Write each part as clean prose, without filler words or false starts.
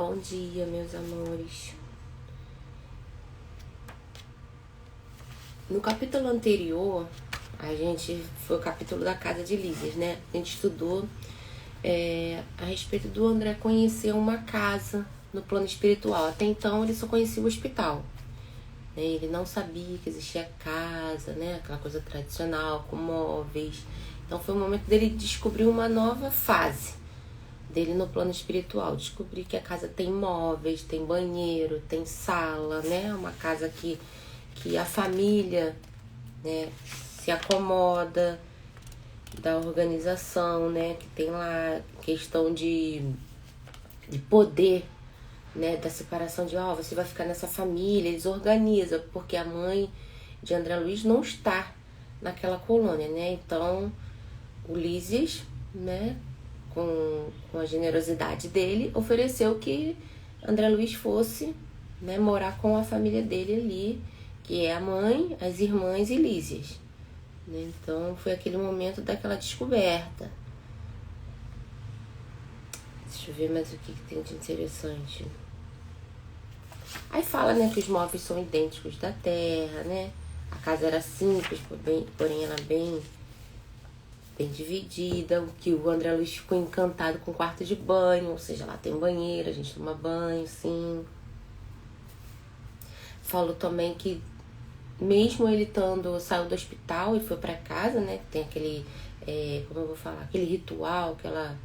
Bom dia, meus amores. No capítulo anterior, foi o capítulo da casa de Lísias, né? A gente estudou a respeito do André conhecer uma casa no plano espiritual. Até então, ele só conhecia o hospital. Ele não sabia que existia casa, né? Aquela coisa tradicional, com móveis. Então, foi o momento dele descobrir uma nova fase dele no plano espiritual. Descobrir que a casa tem móveis, tem banheiro, tem sala, né? Uma casa que a família, né, se acomoda da organização, né? Que tem lá questão de poder, né? Da separação de, você vai ficar nessa família. Eles organizam, porque a mãe de André Luiz não está naquela colônia, né? Então, o Lísias, né, com a generosidade dele, ofereceu que André Luiz fosse, né, morar com a família dele ali, que é a mãe, as irmãs e Lísias. Né? Então, foi aquele momento daquela descoberta. Deixa eu ver mais o que tem de interessante. Aí fala, né, que os móveis são idênticos da terra, né? A casa era simples, porém ela bem dividida, que o André Luiz ficou encantado com o quarto de banho, ou seja, lá tem banheiro, a gente toma banho, sim. Falou também que mesmo ele saiu do hospital e foi para casa, né, tem aquele, como eu vou falar, aquele ritual, aquela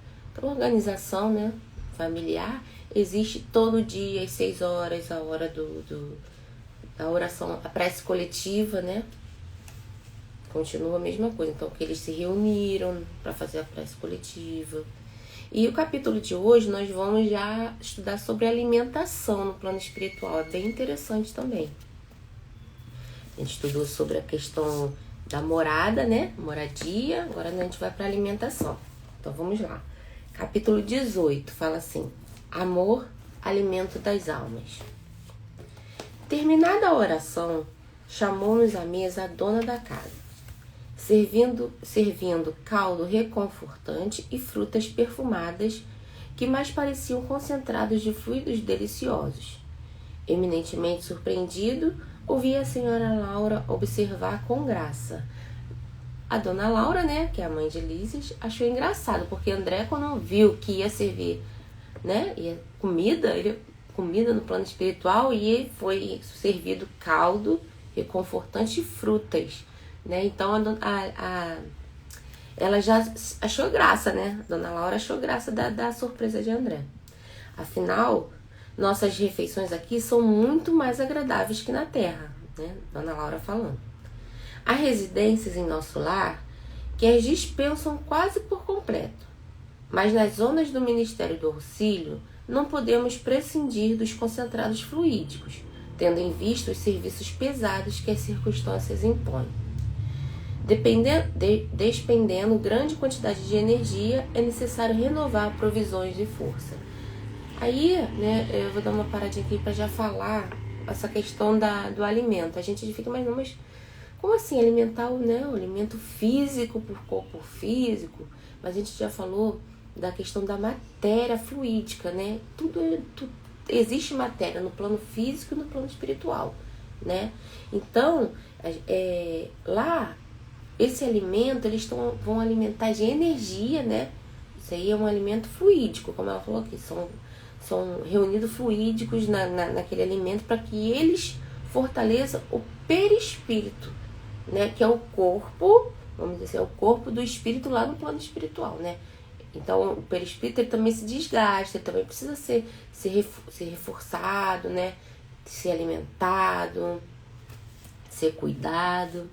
organização, né, familiar, existe todo dia às 6 horas, a hora da oração, a prece coletiva, né? Continua a mesma coisa. Então, que eles se reuniram para fazer a prece coletiva. E o capítulo de hoje, nós vamos já estudar sobre alimentação no plano espiritual. É bem interessante também. A gente estudou sobre a questão da morada, né? Moradia. Agora a gente vai para alimentação. Então, vamos lá. Capítulo 18 fala assim: amor, alimento das almas. Terminada a oração, chamou-nos à mesa a dona da casa, servindo caldo reconfortante e frutas perfumadas que mais pareciam concentrados de fluidos deliciosos. Eminentemente surpreendido, ouvi a senhora Laura observar com graça. A dona Laura, né, que é a mãe de Lísias, achou engraçado, porque André, quando viu que ia servir, né, comida no plano espiritual, e foi servido caldo reconfortante e frutas, né? Então ela já achou graça, né? A dona Laura achou graça da surpresa de André. Afinal, nossas refeições aqui são muito mais agradáveis que na terra, né? Dona Laura falando. Há residências em nosso lar que as dispensam quase por completo, mas nas zonas do Ministério do Auxílio não podemos prescindir dos concentrados fluídicos, tendo em vista os serviços pesados que as circunstâncias impõem. Despendendo grande quantidade de energia, é necessário renovar provisões de força. Aí, né, eu vou dar uma paradinha aqui para já falar essa questão do alimento. A gente fica, mas como assim alimentar o alimento físico por corpo físico? Mas a gente já falou da questão da matéria fluídica, né? Tudo existe matéria no plano físico e no plano espiritual, né? Então, lá, esse alimento, eles vão alimentar de energia, né? Isso aí é um alimento fluídico, como ela falou aqui, são reunidos fluídicos naquele alimento para que eles fortaleçam o perispírito, né? Que é o corpo, vamos dizer assim, é o corpo do espírito lá no plano espiritual, né? Então, o perispírito ele também se desgasta, ele também precisa ser reforçado, né? Ser alimentado, ser cuidado.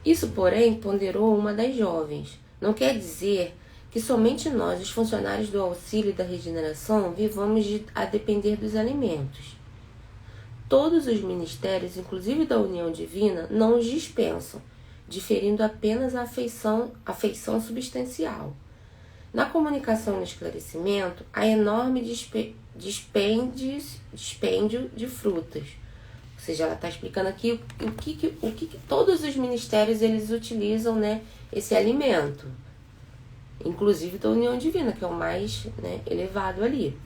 Isso, porém, ponderou uma das jovens. Não quer dizer que somente nós, os funcionários do auxílio e da regeneração, vivamos a depender dos alimentos. Todos os ministérios, inclusive da união divina, não os dispensam, diferindo apenas a afeição substancial. Na comunicação e no esclarecimento, há enorme dispêndio de frutas. Ou seja, ela está explicando aqui o que todos os ministérios eles utilizam, né, esse alimento. Inclusive da união divina, que é o mais, né, elevado ali.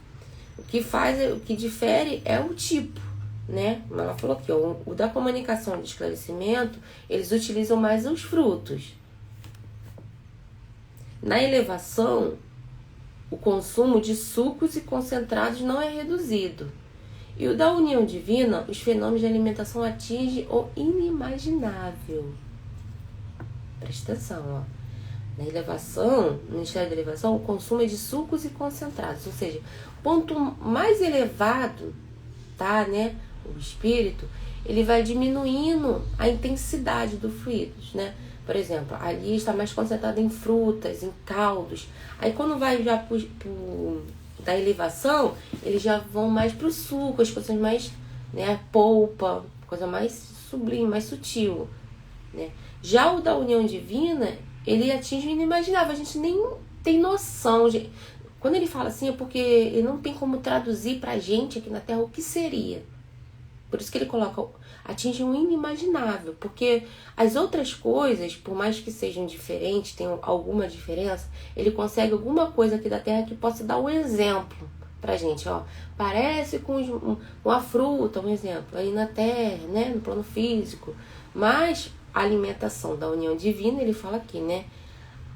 O que difere é o tipo, né? Como ela falou aqui, ó, o da comunicação de esclarecimento, eles utilizam mais os frutos. Na elevação, o consumo de sucos e concentrados não é reduzido. E o da união divina, os fenômenos de alimentação atingem o inimaginável. Presta atenção, ó. Na elevação, no Ministério da Elevação, o consumo é de sucos e concentrados. Ou seja, quanto mais elevado tá, né, o espírito, ele vai diminuindo a intensidade dos fluidos, né? Por exemplo, ali está mais concentrado em frutas, em caldos. Aí quando vai já da elevação, eles já vão mais para o suco, as coisas mais, né, polpa, coisa mais sublime, mais sutil, né? Já o da união divina, ele atinge o inimaginável, a gente nem tem noção. Quando ele fala assim, é porque ele não tem como traduzir pra gente aqui na Terra o que seria. Por isso que ele coloca, atinge um inimaginável, porque as outras coisas, por mais que sejam diferentes, tenham alguma diferença, ele consegue alguma coisa aqui da Terra que possa dar um exemplo pra gente, ó. Parece com a fruta, um exemplo, aí na Terra, né, no plano físico. Mas a alimentação da união divina, ele fala aqui, né,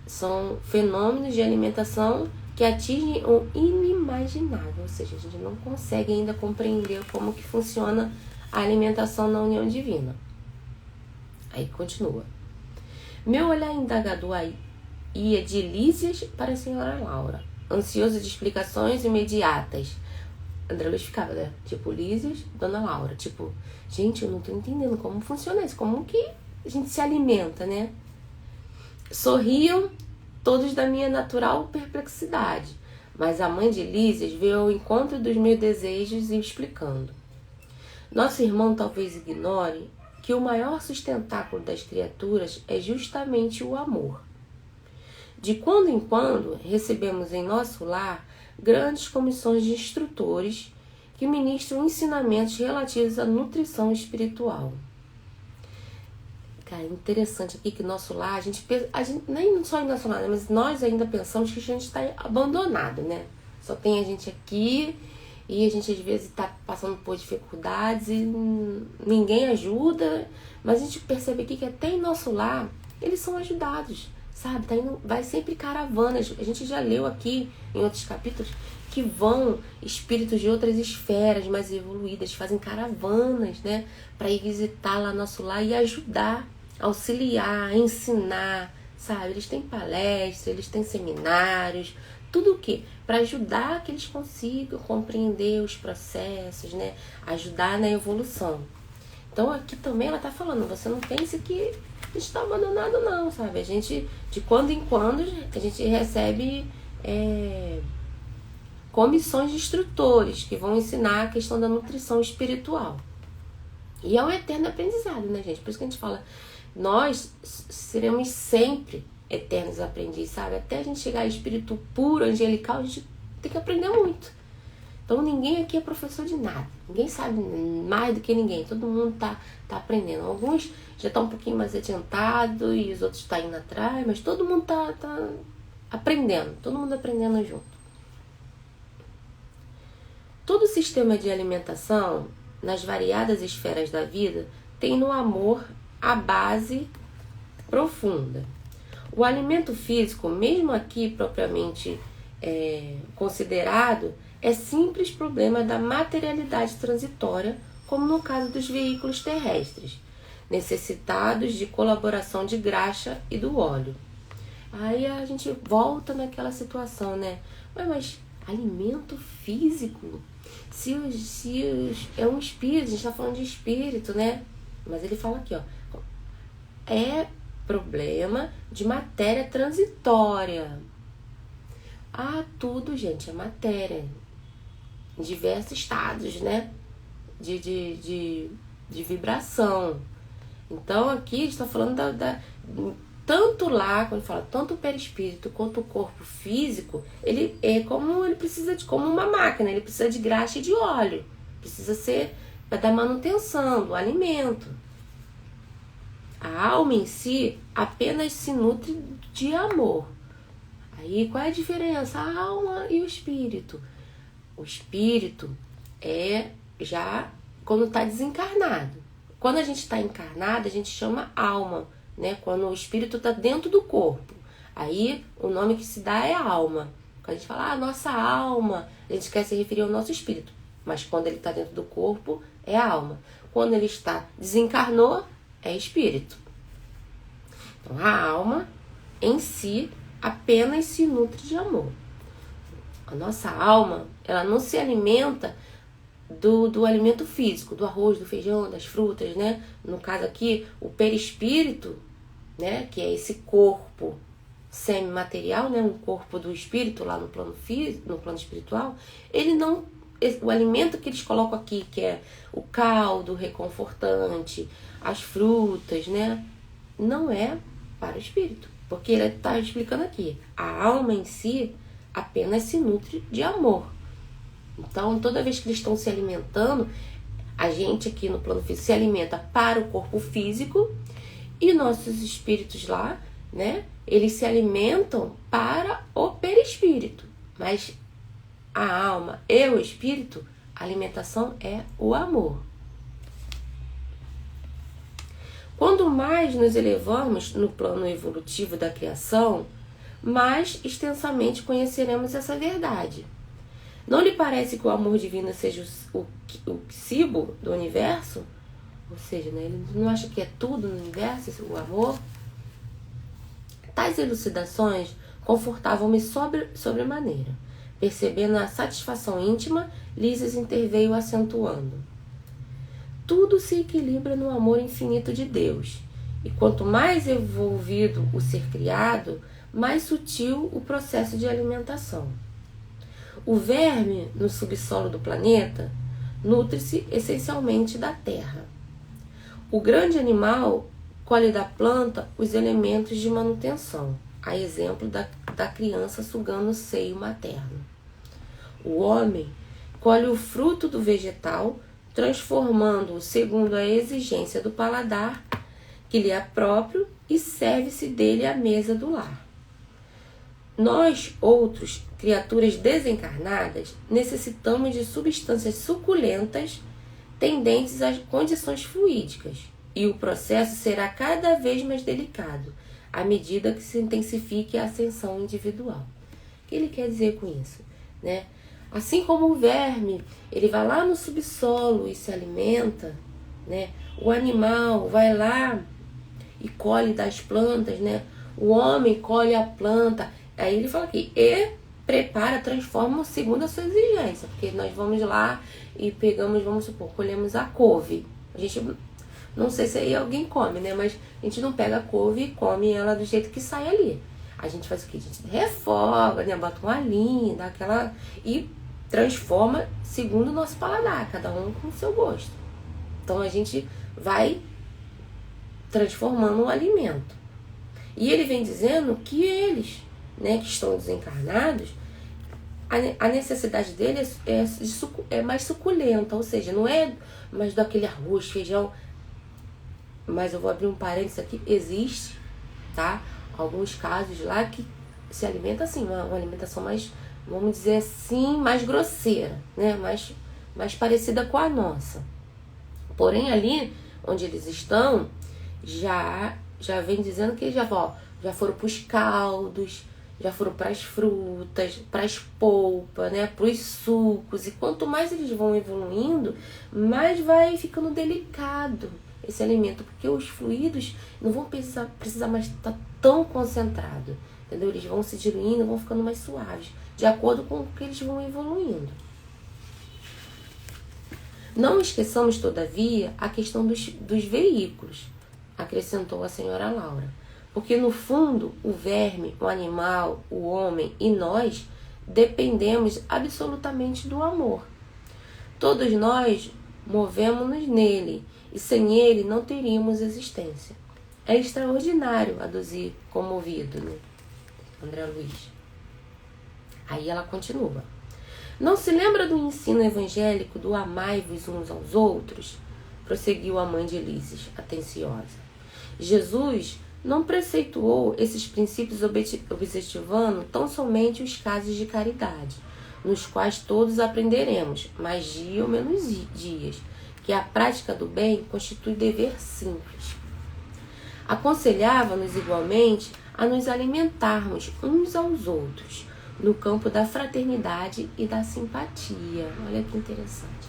são fenômenos de alimentação que atingem o inimaginável, ou seja, a gente não consegue ainda compreender como que funciona a alimentação na união divina. Aí continua. Meu olhar indagador ia de Lísias para a senhora Laura, ansioso de explicações imediatas. André Luiz ficava, né? Tipo, Lísias, Dona Laura. Tipo, gente, eu não tô entendendo como funciona isso, como que a gente se alimenta, né? Sorriam todos da minha natural perplexidade, mas a mãe de Lísias veio ao encontro dos meus desejos e explicando. Nosso irmão talvez ignore que o maior sustentáculo das criaturas é justamente o amor. De quando em quando, recebemos em nosso lar grandes comissões de instrutores que ministram ensinamentos relativos à nutrição espiritual. Cara, interessante aqui que nosso lar, a gente nem só em nosso lar, mas nós ainda pensamos que a gente está abandonado, né? Só tem a gente aqui e a gente às vezes está passando por dificuldades e ninguém ajuda, mas a gente percebe aqui que até em nosso lar eles são ajudados, sabe? Vai sempre caravanas. A gente já leu aqui em outros capítulos que vão espíritos de outras esferas mais evoluídas, fazem caravanas, né? Para ir visitar lá nosso lar e ajudar, auxiliar, ensinar, sabe? Eles têm palestras, eles têm seminários, tudo o quê? Para ajudar que eles consigam compreender os processos, né? Ajudar na evolução. Então aqui também ela tá falando, você não pense que a gente está abandonado não, sabe? A gente, de quando em quando, a gente recebe comissões de instrutores que vão ensinar a questão da nutrição espiritual. E é um eterno aprendizado, né, gente? Por isso que a gente fala, nós seremos sempre eternos aprendizes, sabe? Até a gente chegar a espírito puro, angelical, a gente tem que aprender muito. Então ninguém aqui é professor de nada. Ninguém sabe mais do que ninguém. Todo mundo tá aprendendo. Alguns já estão um pouquinho mais adiantados e os outros estão indo atrás, mas todo mundo tá aprendendo. Todo mundo aprendendo junto. Todo sistema de alimentação, nas variadas esferas da vida, tem no amor a base profunda. O alimento físico, mesmo aqui propriamente considerado, é simples problema da materialidade transitória, como no caso dos veículos terrestres, necessitados de colaboração de graxa e do óleo. Aí a gente volta naquela situação, né? Mas alimento físico? É um espírito, a gente está falando de espírito, né? Mas ele fala aqui, ó, é problema de matéria transitória. Tudo, gente, é matéria. Em diversos estados, né? De vibração. Então, aqui está falando tanto lá, quando fala tanto o perispírito quanto o corpo físico, ele é como ele precisa como uma máquina, ele precisa de graxa e de óleo. Precisa ser para dar manutenção do alimento. A alma em si apenas se nutre de amor. Aí qual é a diferença? A alma e o espírito. O espírito é já quando está desencarnado. Quando a gente está encarnado, a gente chama alma, né? Quando o espírito está dentro do corpo. Aí o nome que se dá é alma. Quando a gente fala, nossa alma, a gente quer se referir ao nosso espírito. Mas quando ele está dentro do corpo, é alma. Quando ele está desencarnou, é espírito. Então a alma em si apenas se nutre de amor. A nossa alma, ela não se alimenta do alimento físico, do arroz, do feijão, das frutas, né? No caso aqui, o perispírito, né? Que é esse corpo semimaterial, né? Um corpo do espírito lá no plano físico, no plano espiritual, ele não... O alimento que eles colocam aqui, que é o caldo reconfortante, as frutas, né? Não é para o espírito. Porque ele está explicando aqui, a alma em si apenas se nutre de amor. Então, toda vez que eles estão se alimentando, a gente aqui no plano físico se alimenta para o corpo físico e nossos espíritos lá, né? Eles se alimentam para o perispírito. Mas a alma e o espírito, a alimentação é o amor. Quanto mais nos elevamos no plano evolutivo da criação, mais extensamente conheceremos essa verdade. Não lhe parece que o amor divino seja o quibo do universo? Ou seja, né, ele não acha que é tudo no universo, o amor? Tais elucidações confortavam-me sobremaneira. Percebendo a satisfação íntima, Lísias interveio acentuando. Tudo se equilibra no amor infinito de Deus, e quanto mais envolvido o ser criado, mais sutil o processo de alimentação. O verme no subsolo do planeta nutre-se essencialmente da terra. O grande animal colhe da planta os elementos de manutenção, a exemplo da criança sugando o seio materno. O homem colhe o fruto do vegetal, transformando-o segundo a exigência do paladar, que lhe é próprio, e serve-se dele à mesa do lar. Nós, outros, criaturas desencarnadas, necessitamos de substâncias suculentas tendentes às condições fluídicas, e o processo será cada vez mais delicado, à medida que se intensifique a ascensão individual. O que ele quer dizer com isso? Né? Assim como o verme, ele vai lá no subsolo e se alimenta, né? O animal vai lá e colhe das plantas, né? O homem colhe a planta. Aí ele fala aqui, e prepara, transforma segundo a sua exigência. Porque nós vamos lá e pegamos, vamos supor, colhemos a couve. A gente, não sei se aí alguém come, né? Mas a gente não pega a couve e come ela do jeito que sai ali. A gente faz o quê? A gente refoga, né? Bota um alinho, dá aquela... E transforma segundo o nosso paladar, cada um com o seu gosto. Então a gente vai transformando um alimento. E ele vem dizendo que eles, né, que estão desencarnados, a necessidade deles é mais suculenta, ou seja, não é mais daquele arroz, feijão. Mas eu vou abrir um parênteses aqui, existe, tá? Alguns casos lá que se alimenta assim, uma alimentação mais, vamos dizer assim, mais grosseira, né? Mais parecida com a nossa. Porém, ali onde eles estão, já vem dizendo que já foram para os caldos, já foram para as frutas, para as polpas, né? Para os sucos. E quanto mais eles vão evoluindo, mais vai ficando delicado esse alimento, porque os fluidos não vão precisar mais estar tão concentrado, entendeu? Eles vão se diluindo, vão ficando mais suaves, de acordo com o que eles vão evoluindo. Não esqueçamos, todavia, a questão dos veículos, acrescentou a senhora Laura, porque no fundo o verme, o animal, o homem e nós dependemos absolutamente do amor. Todos nós movemos-nos nele, e sem ele não teríamos existência. É extraordinário, aduzir comovido, né? André Luiz. Aí ela continua. Não se lembra do ensino evangélico do amai-vos uns aos outros? Prosseguiu a mãe de Lísias, atenciosa. Jesus não preceituou esses princípios objetivando tão somente os casos de caridade. nos quais todos aprenderemos, mais dia ou menos dias, que a prática do bem constitui dever simples. Aconselhava-nos igualmente a nos alimentarmos uns aos outros, no campo da fraternidade e da simpatia. Olha que interessante,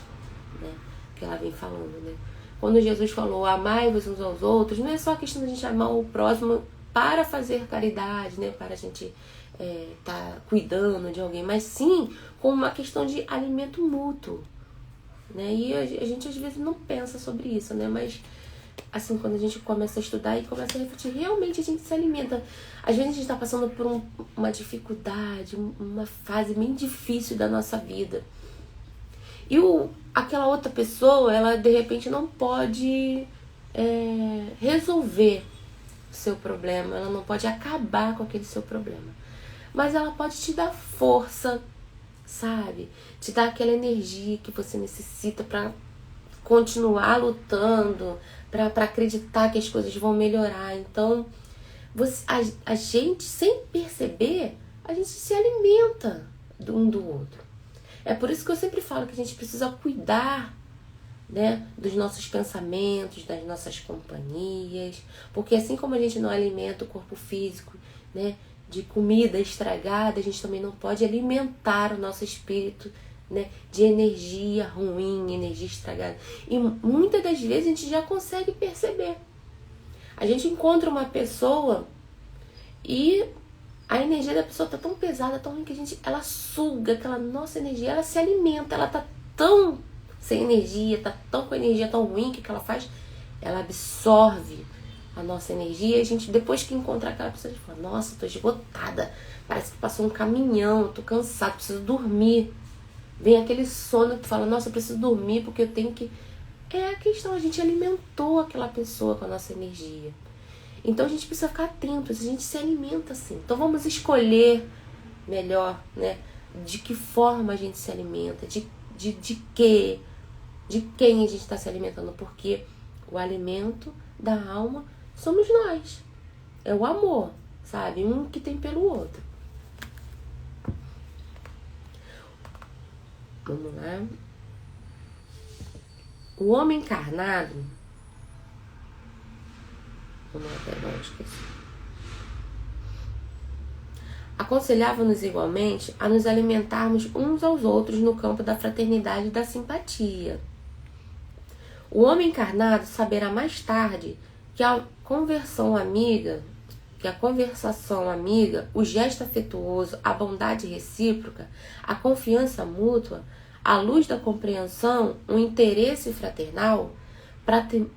né? Que ela vem falando, né? Quando Jesus falou, amai-vos uns aos outros, não é só a questão de a gente amar o próximo para fazer caridade, né? Para a gente tá cuidando de alguém, mas sim como uma questão de alimento mútuo, né? E a gente às vezes não pensa sobre isso, né? Mas assim, quando a gente começa a estudar e começa a refletir, realmente a gente se alimenta. Às vezes a gente está passando por uma dificuldade, uma fase bem difícil da nossa vida. E aquela outra pessoa, ela de repente não pode resolver o seu problema, ela não pode acabar com aquele seu problema. Mas ela pode te dar força, sabe? Te dar aquela energia que você necessita para continuar lutando, para acreditar que as coisas vão melhorar. Então, a gente, sem perceber, a gente se alimenta um do outro. É por isso que eu sempre falo que a gente precisa cuidar, né, dos nossos pensamentos, das nossas companhias, porque assim como a gente não alimenta o corpo físico, né, de comida estragada, a gente também não pode alimentar o nosso espírito, né, de energia ruim, energia estragada. E muitas das vezes a gente já consegue perceber. A gente encontra uma pessoa e a energia da pessoa tá tão pesada, tão ruim, que ela suga aquela nossa energia, ela se alimenta, ela tá tão sem energia, tá tão com energia tão ruim, que ela faz? Ela absorve a nossa energia, e a gente, depois que encontrar aquela pessoa, a gente fala, nossa, tô esgotada, parece que passou um caminhão, tô cansado, preciso dormir. Vem aquele sono que tu fala, nossa, eu preciso dormir porque eu tenho que... É a questão, a gente alimentou aquela pessoa com a nossa energia. Então a gente precisa ficar atento, a gente se alimenta assim. Então vamos escolher melhor, né? De que forma a gente se alimenta, de quem a gente está se alimentando, porque o alimento da alma somos nós. É o amor, sabe? Um que tem pelo outro. Vamos lá. O homem encarnado... Vamos lá, perdão, esqueci. Aconselhava-nos igualmente a nos alimentarmos uns aos outros no campo da fraternidade e da simpatia. O homem encarnado saberá mais tarde que a conversação amiga, o gesto afetuoso, a bondade recíproca, a confiança mútua, a luz da compreensão, o interesse fraternal,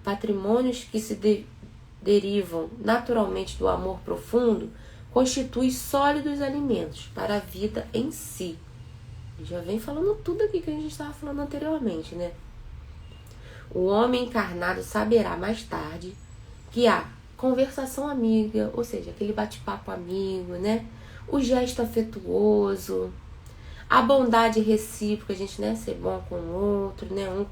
patrimônios que se derivam naturalmente do amor profundo, constitui sólidos alimentos para a vida em si. Já vem falando tudo aqui que a gente estava falando anteriormente, né? O homem encarnado saberá mais tarde que a conversação amiga, ou seja, aquele bate-papo amigo, né? O gesto afetuoso, a bondade recíproca, a gente, né, ser bom com o outro, né? Um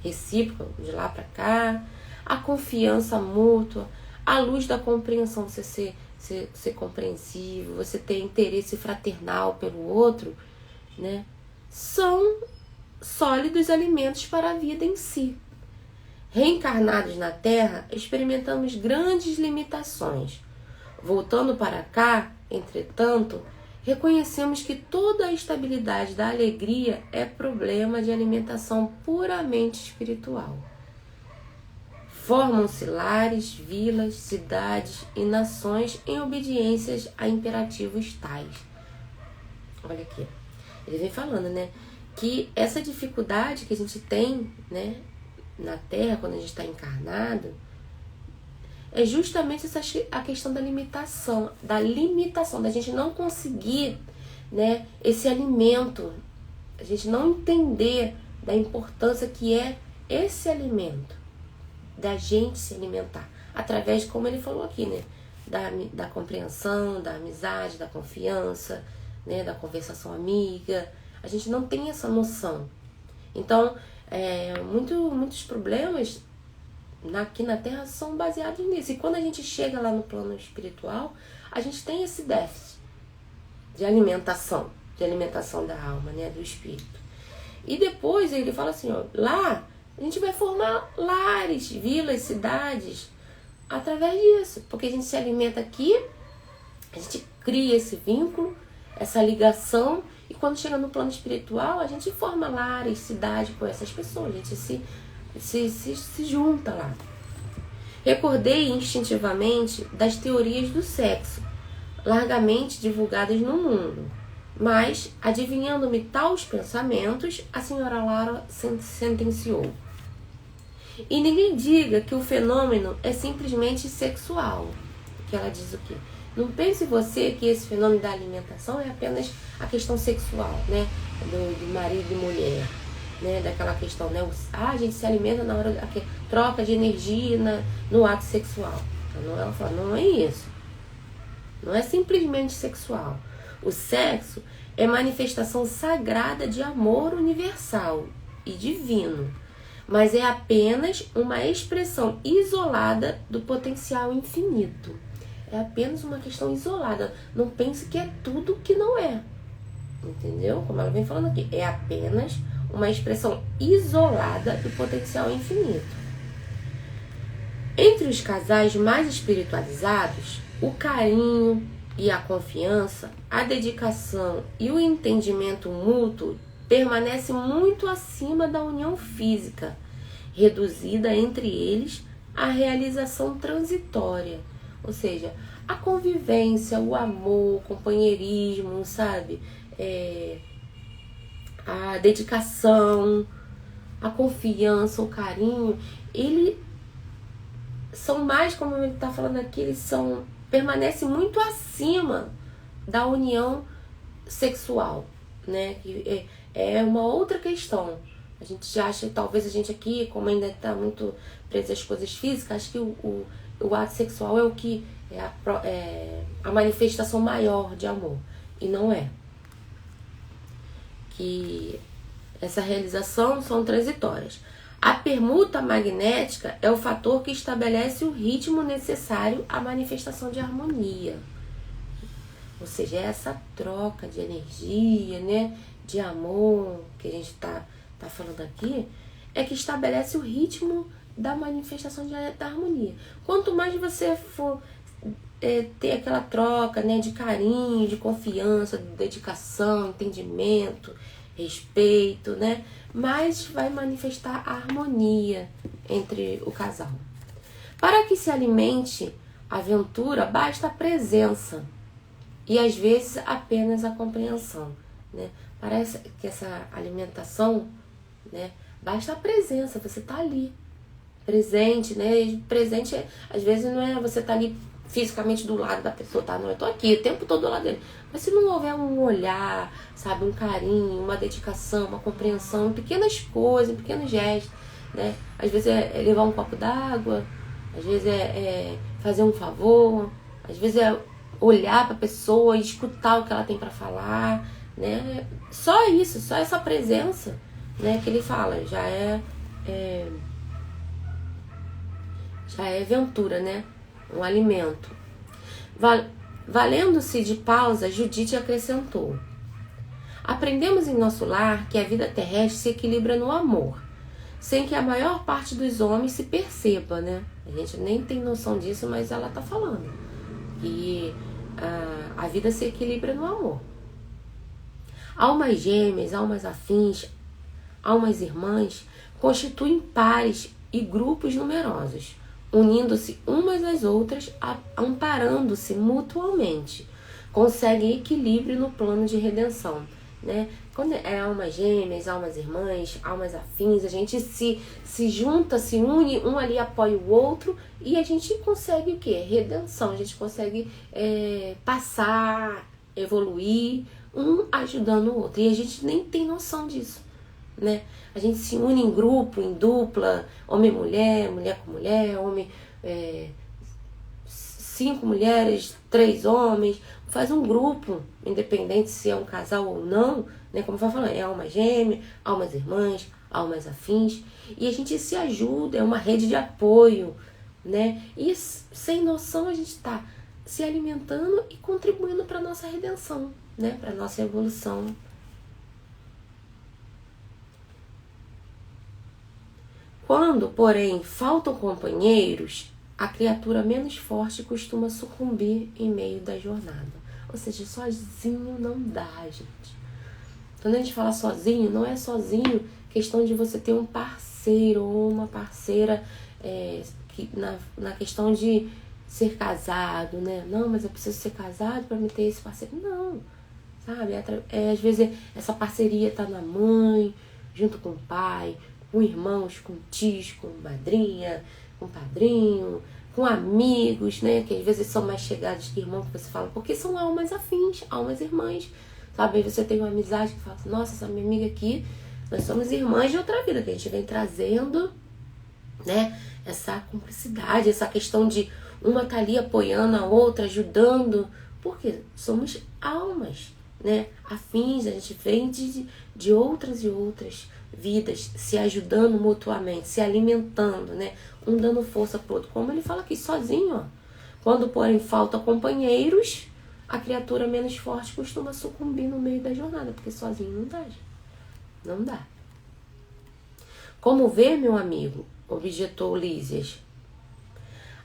recíproco, de lá para cá, a confiança mútua, a luz da compreensão, você ser compreensivo, você ter interesse fraternal pelo outro, né? São sólidos alimentos para a vida em si. Reencarnados na Terra, experimentamos grandes limitações. Voltando para cá, entretanto, reconhecemos que toda a estabilidade da alegria é problema de alimentação puramente espiritual. Formam-se lares, vilas, cidades e nações em obediências a imperativos tais. Olha aqui, ele vem falando, né, que essa dificuldade que a gente tem, né, na Terra, quando a gente está encarnado, é justamente a questão da limitação, da gente não conseguir, né, esse alimento, a gente não entender da importância que é esse alimento, da gente se alimentar, através, como ele falou aqui, né, da compreensão, da amizade, da confiança, né, da conversação amiga. A gente não tem essa noção. Então, muitos problemas aqui na Terra são baseados nisso. E quando a gente chega lá no plano espiritual, a gente tem esse déficit de alimentação. de alimentação da alma, né, do espírito. E depois ele fala assim, ó, lá a gente vai formar lares, vilas, cidades, através disso. Porque a gente se alimenta aqui, a gente cria esse vínculo, essa ligação, e quando chega no plano espiritual, a gente forma lares, cidades com essas pessoas, a gente se junta lá. Recordei instintivamente das teorias do sexo, largamente divulgadas no mundo. Mas, adivinhando-me tais pensamentos, a senhora Lara sentenciou: e ninguém diga que o fenômeno é simplesmente sexual. Que ela diz o quê? Não pense você que esse fenômeno da alimentação é apenas a questão sexual, né? Do marido e mulher, né? Daquela questão, né? A gente se alimenta na hora que troca de energia no ato sexual. Então, ela fala, não é isso. Não é simplesmente sexual. O sexo é manifestação sagrada de amor universal e divino, mas é apenas uma expressão isolada do potencial infinito. É apenas uma questão isolada. Não pense que é tudo que não é. Entendeu? Como ela vem falando aqui. É apenas uma expressão isolada do potencial infinito. Entre os casais mais espiritualizados, o carinho e a confiança, a dedicação e o entendimento mútuo permanecem muito acima da união física, reduzida entre eles à realização transitória. Ou seja, a convivência, o amor, o companheirismo, sabe? A dedicação, a confiança, o carinho, eles são mais, como ele está falando aqui, permanecem muito acima da união sexual, né? Que é uma outra questão. A gente já acha, talvez a gente aqui, como ainda está muito preso às coisas físicas, acho que o ato sexual é o que é a manifestação maior de amor. E não é. Que essa realização são transitórias. A permuta magnética é o fator que estabelece o ritmo necessário à manifestação de harmonia. Ou seja, é essa troca de energia, né, de amor que a gente tá falando aqui, é que estabelece o ritmo da manifestação da harmonia. Quanto mais você for ter aquela troca, né, de carinho, de confiança, de dedicação, entendimento, respeito, né, mais vai manifestar a harmonia entre o casal. Para que se alimente a aventura, basta a presença e às vezes apenas a compreensão, né? Parece que essa alimentação, né, basta a presença, você tá ali, presente, né? E presente, às vezes não é você tá ali fisicamente do lado da pessoa, tá? Não, eu tô aqui o tempo todo do lado dele. Mas se não houver um olhar, sabe, um carinho, uma dedicação, uma compreensão, em pequenas coisas, em pequenos gestos, né? Às vezes é levar um copo d'água, às vezes é fazer um favor, às vezes é olhar para a pessoa e escutar o que ela tem para falar, né? Só isso, só essa presença, né, que ele fala, já é aventura, né? Um alimento. Valendo-se de pausa, Judite acrescentou: aprendemos em nosso lar que a vida terrestre se equilibra no amor, sem que a maior parte dos homens se perceba, né? A gente nem tem noção disso, mas ela tá falando que a vida se equilibra no amor. Almas gêmeas, almas afins, almas irmãs constituem pares e grupos numerosos, unindo-se umas às outras, amparando-se mutuamente, conseguem equilíbrio no plano de redenção, né? Quando é almas gêmeas, almas irmãs, almas afins, a gente se junta, se une, um ali apoia o outro e a gente consegue o quê? Redenção, a gente consegue passar, evoluir, um ajudando o outro, e a gente nem tem noção disso, né? A gente se une em grupo, em dupla, homem e mulher, mulher com mulher, homem, 5 mulheres, 3 homens, faz um grupo, independente se é um casal ou não, né? Como vai falando, é alma gêmea, almas irmãs, almas afins, e a gente se ajuda, é uma rede de apoio, né? E sem noção a gente está se alimentando e contribuindo para a nossa redenção, né, para nossa evolução. Quando, porém, faltam companheiros, a criatura menos forte costuma sucumbir em meio da jornada. Ou seja, sozinho não dá, gente. Quando a gente fala sozinho, não é sozinho questão de você ter um parceiro ou uma parceira na questão de ser casado, né? Não, mas eu preciso ser casado para me ter esse parceiro. Não, sabe? Às vezes essa parceria tá na mãe, junto com o pai, com irmãos, com tios, com madrinha, com padrinho, com amigos, né? Que às vezes são mais chegados que irmão, que você fala, porque são almas afins, almas irmãs, sabe? Aí você tem uma amizade que fala assim, nossa, essa minha amiga aqui, nós somos irmãs de outra vida, que a gente vem trazendo, né? Essa cumplicidade, essa questão de uma tá ali apoiando a outra, ajudando, porque somos almas, né? Afins, a gente vem de outras e outras vidas, se ajudando mutuamente, se alimentando, né? Um dando força pro outro. Como ele fala aqui, sozinho, ó. Quando, porém, falta companheiros, a criatura menos forte costuma sucumbir no meio da jornada, porque sozinho não dá, gente. Não dá. Como vê, meu amigo, objetou Lísias,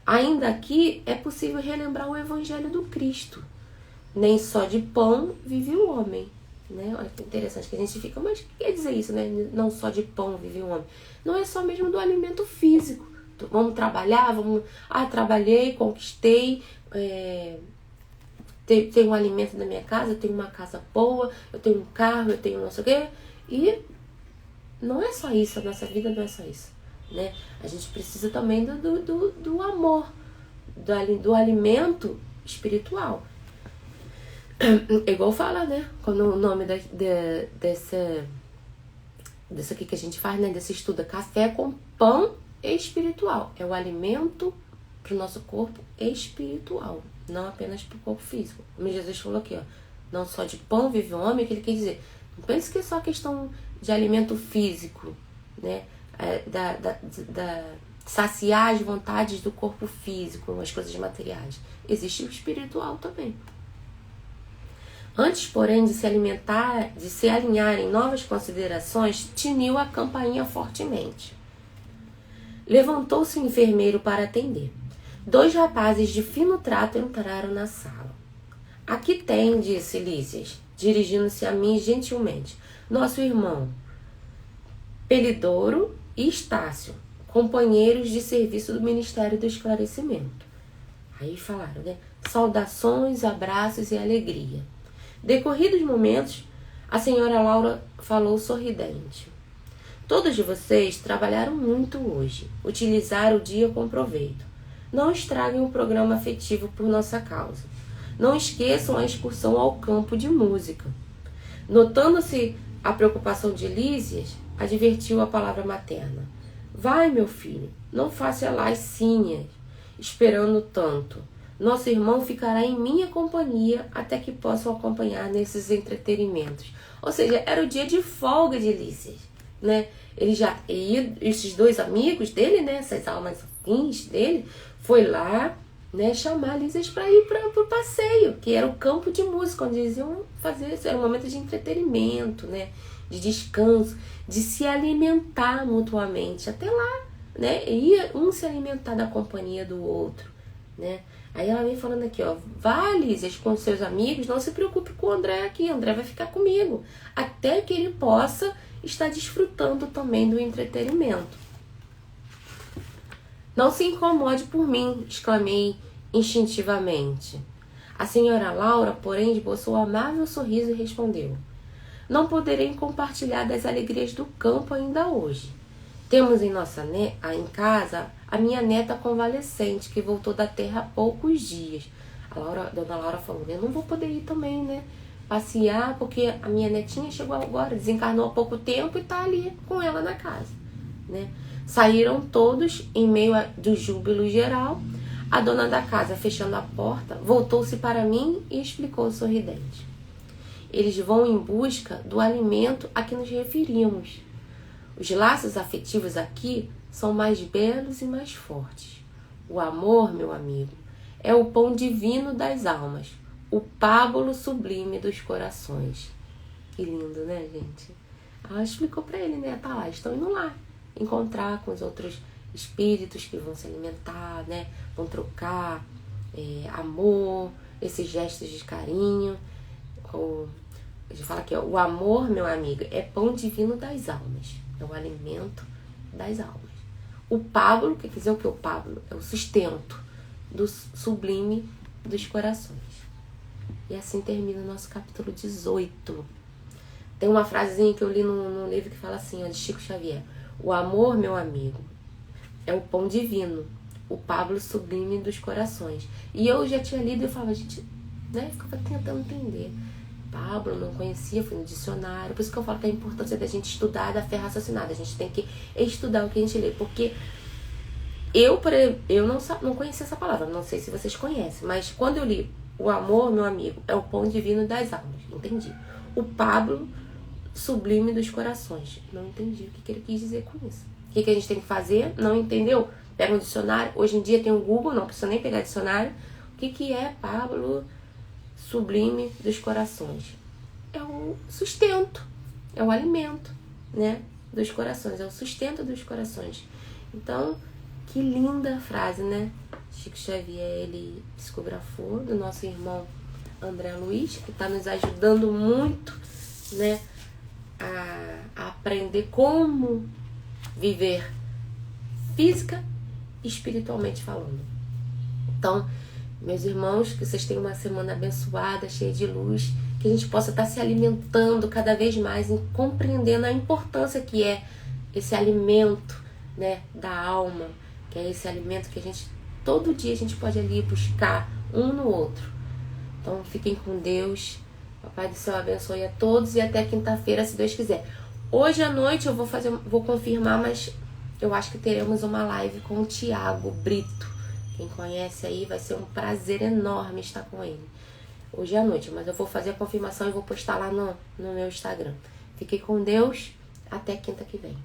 ainda aqui é possível relembrar o evangelho do Cristo. Nem só de pão vive o homem. Né? Olha que interessante que a gente fica, mas o que quer dizer isso, né? Não só de pão vive o homem. Não é só mesmo do alimento físico. Vamos trabalhar, trabalhei, conquistei, tenho um alimento na minha casa, eu tenho uma casa boa, eu tenho um carro, eu tenho não sei o quê. E não é só isso, a nossa vida não é só isso. Né? A gente precisa também do amor, do alimento espiritual. Igual fala, né? Quando o nome dessa aqui que a gente faz, né? Desse estudo, é café com pão espiritual. É o alimento para o nosso corpo espiritual, não apenas para o corpo físico. Como Jesus falou aqui, ó, não só de pão vive o homem, que ele quer dizer. Não pense que é só questão de alimento físico, né? Saciar as vontades do corpo físico, as coisas materiais. Existe o espiritual também. Antes, porém, de se alinhar em novas considerações, tiniu a campainha fortemente. Levantou-se o enfermeiro para atender. 2 rapazes de fino trato entraram na sala. Aqui tem, disse Lísias, dirigindo-se a mim gentilmente, nosso irmão Pelidoro e Estácio, companheiros de serviço do Ministério do Esclarecimento. Aí falaram, né? Saudações, abraços e alegria. Decorridos momentos, a senhora Laura falou sorridente. Todos de vocês trabalharam muito hoje. Utilizaram o dia com proveito. Não estraguem o programa afetivo por nossa causa. Não esqueçam a excursão ao campo de música. Notando-se a preocupação de Lísias, advertiu a palavra materna. Vai, meu filho, não faça laicinhas, esperando tanto. Nosso irmão ficará em minha companhia até que possam acompanhar nesses entretenimentos. Ou seja, era o dia de folga de Lísias, né? Esses 2 amigos dele, né? Essas almas afins dele, foi lá, né? Chamar Lísias para ir para o passeio, que era o campo de música, onde eles iam fazer, era um momento de entretenimento, né? De descanso, de se alimentar mutuamente. Até lá, né? Ia um se alimentar da companhia do outro, né? Aí ela vem falando aqui, ó, vá, Lísias, com seus amigos, não se preocupe com o André aqui, o André vai ficar comigo, até que ele possa estar desfrutando também do entretenimento. Não se incomode por mim, exclamei instintivamente. A senhora Laura, porém, esboçou um amável sorriso e respondeu, não poderei compartilhar das alegrias do campo ainda hoje. Temos em casa a minha neta convalescente, que voltou da terra há poucos dias. Dona Laura falou, eu não vou poder ir também, né? Passear, porque a minha netinha chegou agora, desencarnou há pouco tempo e tá ali com ela na casa, né? Saíram todos em meio do júbilo geral. A dona da casa, fechando a porta, voltou-se para mim e explicou sorridente. Eles vão em busca do alimento a que nos referimos. Os laços afetivos aqui são mais belos e mais fortes. O amor, meu amigo, é o pão divino das almas. o pábulo sublime dos corações. Que lindo, né, gente? Ela explicou para ele, né? Tá lá, estão indo lá encontrar com os outros espíritos que vão se alimentar, né? Vão trocar amor, esses gestos de carinho. A gente fala que o amor, meu amigo, é pão divino das almas. É o alimento das almas. O pábulo, quer dizer o que é o pábulo? É o sustento do sublime dos corações. E assim termina o nosso capítulo 18. Tem uma frasezinha que eu li num livro que fala assim, ó, de Chico Xavier. O amor, meu amigo, é o pão divino, o pábulo sublime dos corações. E eu já tinha lido e eu falava, gente, né? Eu ficava tentando entender. Pábulo, não conhecia, fui no dicionário. Por isso que eu falo que a importância da gente estudar da fé raciocinada. A gente tem que estudar o que a gente lê. Porque eu não conhecia essa palavra, não sei se vocês conhecem. Mas quando eu li o amor, meu amigo, é o pão divino das almas. Entendi. O pábulo sublime dos corações. Não entendi o que ele quis dizer com isso. O que a gente tem que fazer? Não entendeu? Pega um dicionário. Hoje em dia tem o Google, não precisa nem pegar dicionário. O que é pábulo sublime dos corações? É o sustento, é o alimento, né, dos corações, é o sustento dos corações. Então, que linda frase, né? Chico Xavier, ele psicografou, do nosso irmão André Luiz, que está nos ajudando muito, né, a aprender como viver física e espiritualmente falando. Então, meus irmãos, que vocês tenham uma semana abençoada, cheia de luz, que a gente possa estar se alimentando cada vez mais e compreendendo a importância que é esse alimento, né, da alma, que é esse alimento que a gente, todo dia a gente pode ali buscar um no outro. Então, fiquem com Deus. Papai do céu abençoe a todos e até quinta-feira, se Deus quiser. Hoje à noite eu vou confirmar, mas eu acho que teremos uma live com o Tiago Brito. Quem conhece aí, vai ser um prazer enorme estar com ele. Hoje à noite, mas eu vou fazer a confirmação e vou postar lá no meu Instagram. Fiquem com Deus, até quinta que vem.